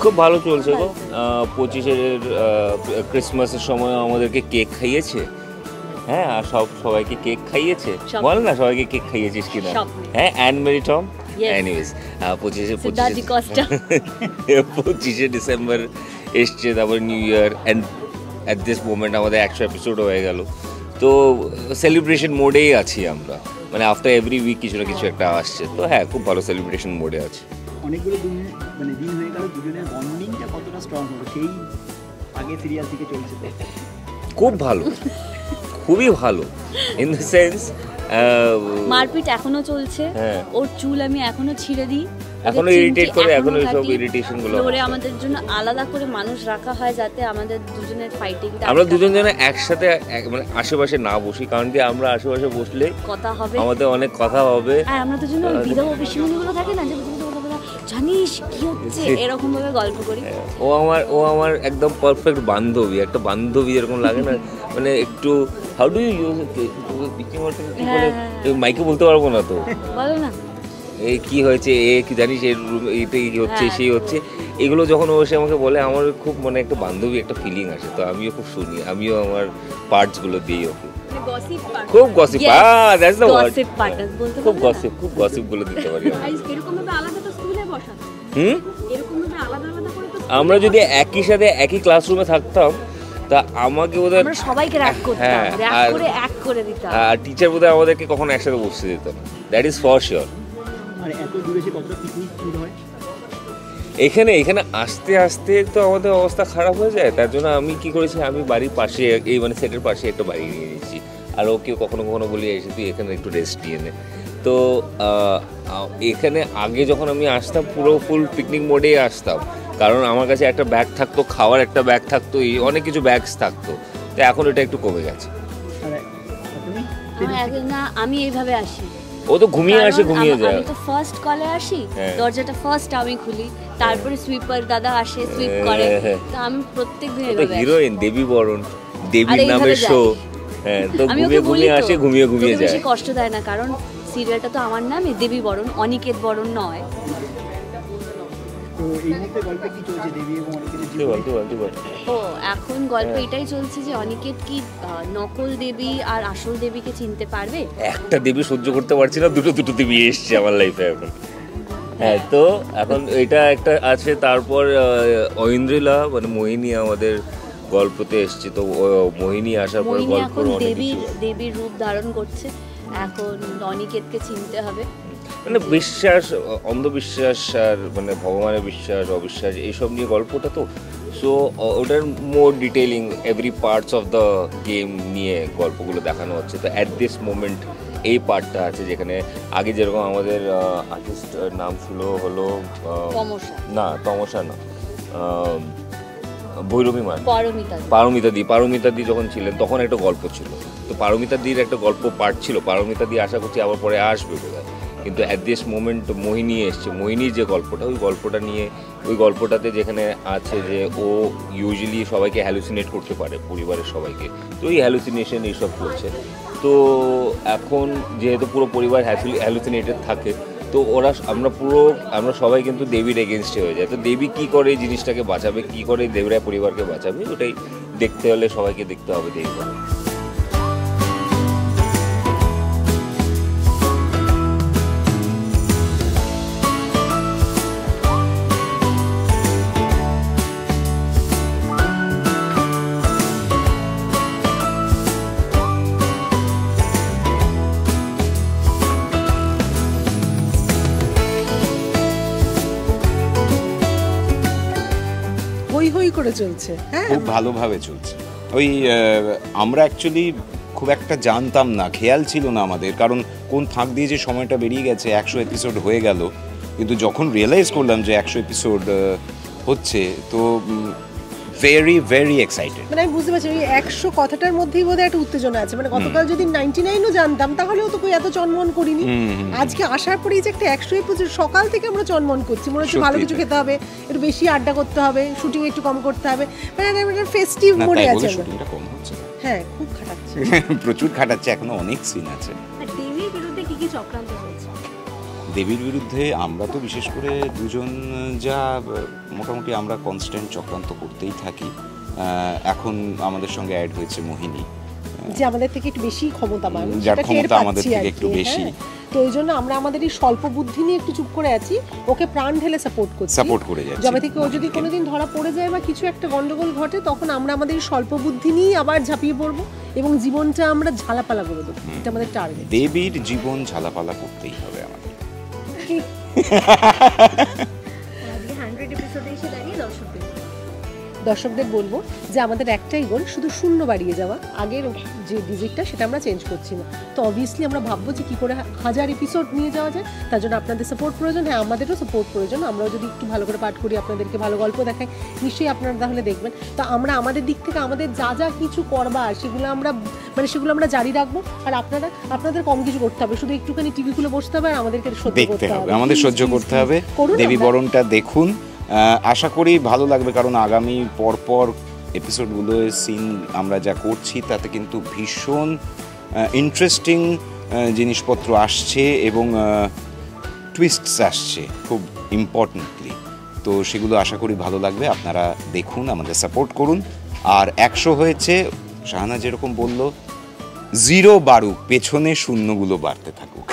খুব ভালো চলছে গো। 25-এর ক্রিসমাসের সময় আমাদেরকে কেক খাইয়েছে। হ্যাঁ, আর সবাইকে কেক খাইয়েছে। বল না সবাইকে কেক খাইয়েছিস কিনা? হ্যাঁ, অ্যান্ড মেরি টম। এনিওয়েজ 25শে ডিসেম্বর এসছে, তারপর new year, and at this moment আমাদের 100 এপিসোড হয়ে গেল। তো সেলিব্রেশন মোডেই আছি আমরা, মানে আফটার এভরি উইক কিছু না কিছু একটা আসছে। তো হ্যাঁ, খুব ভালো সেলিব্রেশন মোডে আছে। অনেকগুলো দিন হয়ে গেল, দুজনের বন্ডিংটা কতটা স্ট্রং হলো সেই আগে সিরিয়াল থেকে চলছে? খুব ভালো, খুবই ভালো, ইন দ্য সেন্স মারপিট এখনো চলছে। ওর চুল আমি এখনো ছিঁড়ে দিই, এখনো ইরিটেট করে, এখনো সব ইরিটেশন গুলো। ফ্লোরে আমাদের জন্য আলাদা করে মানুষ রাখা হয় যাতে আমাদের দুজনের ফাইটিংটা, আমরা দুজন যেন একসাথে মানে আশেপাশে না বসি, কারণ কি আমরা আশেপাশে বসলে কথা হবে, আমাদের অনেক কথা হবে। আর আমরা দুজন বিধবা পিসিমণিগুলো থাকে না যে জানিস কি হচ্ছে, এরকম ভাবে গল্প করি। ও আমার একদম পারফেক্ট বান্ধবী, একটা বান্ধবী এরকম লাগে না, মানে একটু হাউ ডু ইউ ইউজ মাইকে বলতে পারবো না তো, বলো না এই কি হয়েছে, এ কি জানিস, এর এইটাই হচ্ছে, সেই হচ্ছে, এগুলো যখন ও এসে আমাকে বলে আমার খুব মানে একটা বান্ধবী একটা ফিলিং আসে। তো আমিও খুব শুনি, আমিও আমার পার্টসগুলো দিই ওকে। খুব গসিপ, দ্যাটস দ্য ওয়ার্ড, খুব গসিপ গুলো দিতে পারি। আমরা যদি একই সাথে একই ক্লাসরুমে থাকতাম তা আমাকে বোধহয় আমরা সবাইকে রাগ করতাম, রাগ করে এক করে দিতাম, আর টিচার বোধহয় আমাদেরকে কখনো একসাথে বসতে দিত না। That is for sure. মানে এত দূরে এসে কতটা পিকনিক ট্যুর হয় এখানে আসতে আসতে তো আমাদের অবস্থা খারাপ হয়ে যায়। তার জন্য আমি কি করেছি, আমি বাড়ির পাশে, এই মানে সেটের পাশে একটা বাড়ি নিয়ে নিয়েছি। আর ওকে কখনো বলি এসে তুই এখানে একটু রেস্ট নিয়ে নে। তো এখানে আগে যখন আমি আসতাম পুরো ফুল পিকনিক মোডে আসতাম, কারণ আমার কাছে একটা ব্যাগ থাকতো, খাওয়ার একটা ব্যাগ থাকতো, অনেক কিছু ব্যাগস থাকতো। তো এখন এটা একটু কমে গেছে। না, আমি এইভাবে আসি, ও তো ঘুমিয়ে আসে, ঘুমিয়ে যায়। আমি তো ফার্স্ট কলে আসি, দরজাটা ফার্স্ট আমি খুলি, তারপরে সুইপার দাদা আসে, সুইপ করে। তো আমি প্রত্যেকদিন এইভাবে আসি। হিরোইন দেবী বরণ, দেবীর নামের শো। হ্যাঁ, তো ঘুমিয়ে আসে, ঘুমিয়ে যায়। বেশি কষ্ট দেয় না, কারণ সিরিয়ালটা তো আমার নামে দেবী বরণ, অনিকেত বরণ নয়। তো এই মুহূর্তে গল্পে কি চলছে দেবী এবং অনিকেতের জীবনে? ও এখন গল্পে এটাই চলছে যে অনিকেত কি নকল দেবী আর আসল দেবীকে চিনতে পারবে। একটা দেবী সহ্য করতে পারছি না, দুটো দেবী এসছে আমার লাইফে এখন। হ্যাঁ, তো এখন এটা একটা আছে। তারপর ঐন্দ্রিলা মানে মোহিনী আমাদের গল্পতে এসছে। তো মোহিনী আসার পর গল্প দেবীর রূপ ধারণ করছে। এখন অনিকেতকে চিনতে হবে। মানে বিশ্বাস, অন্ধবিশ্বাস আর মানে ভগবানের বিশ্বাস, অবিশ্বাস, এইসব নিয়ে গল্পটা। তো সো ওটার more detailing every parts of the game নিয়ে গল্পগুলো দেখানো হচ্ছে। তো অ্যাট দিস মোমেন্ট এই পার্টটা আছে যেখানে আগে যেরকম আমাদের আর্টিস্ট নাম ছিল হলো তমসা না, ভৈরবী মান, পারমিতা দি যখন ছিলেন তখন একটা গল্প ছিল। তো পারমিতা দির একটা গল্প পার্ট ছিল, পারমিতা দি আশা করছি আবার পরে আসবে বোধহয়। কিন্তু অ্যাট দিস মোমেন্ট মোহিনী এসছে, মোহিনীর যে গল্পটা, ওই গল্পটা নিয়ে, ওই গল্পটাতে যেখানে আছে যে ও ইউজুয়ালি সবাইকে হ্যালুসিনেট করতে পারে, পরিবারের সবাইকে। তো ওই হ্যালুসিনেশন এইসব চলছে। তো এখন যেহেতু পুরো পরিবার হ্যালুসিনেটেড থাকে, তো আমরা সবাই কিন্তু দেবীর এগেনস্টে হয়ে যায়। তো দেবী কী করে এই জিনিসটাকে বাঁচাবে, কী করে দেবীরা পরিবারকে বাঁচাবে, ওটাই দেখতে হলে সবাইকে দেখতে হবে দেবী। করে চলছে, হ্যাঁ খুব ভালোভাবে চলছে। ওই আমরা অ্যাকচুয়ালি খুব একটা জানতাম না, খেয়াল ছিল না আমাদের, কারণ কোন ফাঁক দিয়ে যে সময়টা বেরিয়ে গেছে, 100 এপিসোড হয়ে গেল। কিন্তু যখন রিয়েলাইজ করলাম যে 100 এপিসোড হচ্ছে, তো ভেরি ভেরি এক্সাইটেড। মানে আমি বুঝতে পারছি ওই 100 কথাটার মধ্যেই বোধহয় একটা উত্তেজনা আছে। মানে গতকাল যদি 99ও জানতাম তাহলেও তো এত চনমন করিনি। আজকে আসার পরেই যে একটা 100 এপিসোড, সকাল থেকে আমরা চনমন করছি, মনে হচ্ছে ভালো কিছু খেতে হবে, একটু বেশি আড্ডা করতে হবে, শুটিং একটু কম করতে হবে। মানে একটা ফেস্টিভ মোডে আছে। শুটিংটা কম হচ্ছে, হ্যাঁ খুব খাটাচ্ছে, প্রচুর খাটাচ্ছে, এখনো অনেক সিন আছে। আর দেবীর বিরুদ্ধে কি কি চক্রান্ত হয়েছে? দেবীর বিরুদ্ধে আমরা তো বিশেষ করে দুজন যা মোটামুটি আমরা কনস্ট্যান্ট চক্রান্ত করতেই থাকি। এখন আমাদের সঙ্গে অ্যাড হয়েছে মোহিনী, যে আমাদের থেকে একটু বেশি ক্ষমতাবান, যার সেটা টের ক্ষমতা আমাদের পাচ্ছি থেকে আর একটু কি, বেশি। হ্যাঁ। তো ওই জন্য আমরা আমাদের এই স্বল্প বুদ্ধি নিয়ে একটু চুপ করে আছি, ওকে প্রাণ ঢেলে সাপোর্ট করে যাচ্ছি। যবে থেকে ও যদি কোনোদিন ধরা পড়ে যায় বা কিছু একটা গন্ডগোল ঘটে, তখন আমরা আমাদের এই স্বল্প বুদ্ধি নিয়ে আবার ঝাঁপিয়ে পড়বো এবং জীবনটা আমরা ঝালাপালা করে দেবো। এটা আমাদের টার্গেট। দেবীর জীবন ঝালাপালা করতেই হবে আমাদের। 100 এপিসোডে এসে দাঁড়িয়ে দর্শকদের বলবো যে আমাদের একটাই গোল, শুধু শূন্য বাড়িয়ে যাওয়া। আগের যে ডিজিটটা সেটা আমরা চেঞ্জ করছি না। তো অবভিয়াসলি আমরা ভাববো যে কী করে 1000 এপিসোড নিয়ে যাওয়া যায়। তার জন্য আপনাদের সাপোর্ট প্রয়োজন। হ্যাঁ, আমাদেরও সাপোর্ট প্রয়োজন। আমরাও যদি একটু ভালো করে পাঠ করি, আপনাদেরকে ভালো গল্প দেখাই, নিশ্চয়ই আপনারা তাহলে দেখবেন। তো আমরা আমাদের দিক থেকে আমাদের যা যা কিছু করবার সেগুলো আমরা জারি রাখবো। আর আপনাদের কম কিছু করতে হবে, শুধু একটুখানি টিভি খুলে বসতে হবে আর আমাদেরকে সহ্য করতে হবে, আমাদের সহ্য করতে হবে। দেবী বরণটা দেখুন, আশা করি ভালো লাগবে, কারণ আগামী পরপর এপিসোডগুলো সিন আমরা যা করছি তাতে কিন্তু ভীষণ ইন্টারেস্টিং জিনিসপত্র আসছে এবং টুইস্টস আসছে খুব ইম্পর্টেন্টলি। তো সেগুলো আশা করি ভালো লাগবে। আপনারা দেখুন, আমাদের সাপোর্ট করুন। আর 100 হয়েছে, শাহানা যেরকম বলল, 0 বাড়ুক, পেছনে শূন্যগুলো বাড়তে থাকুক।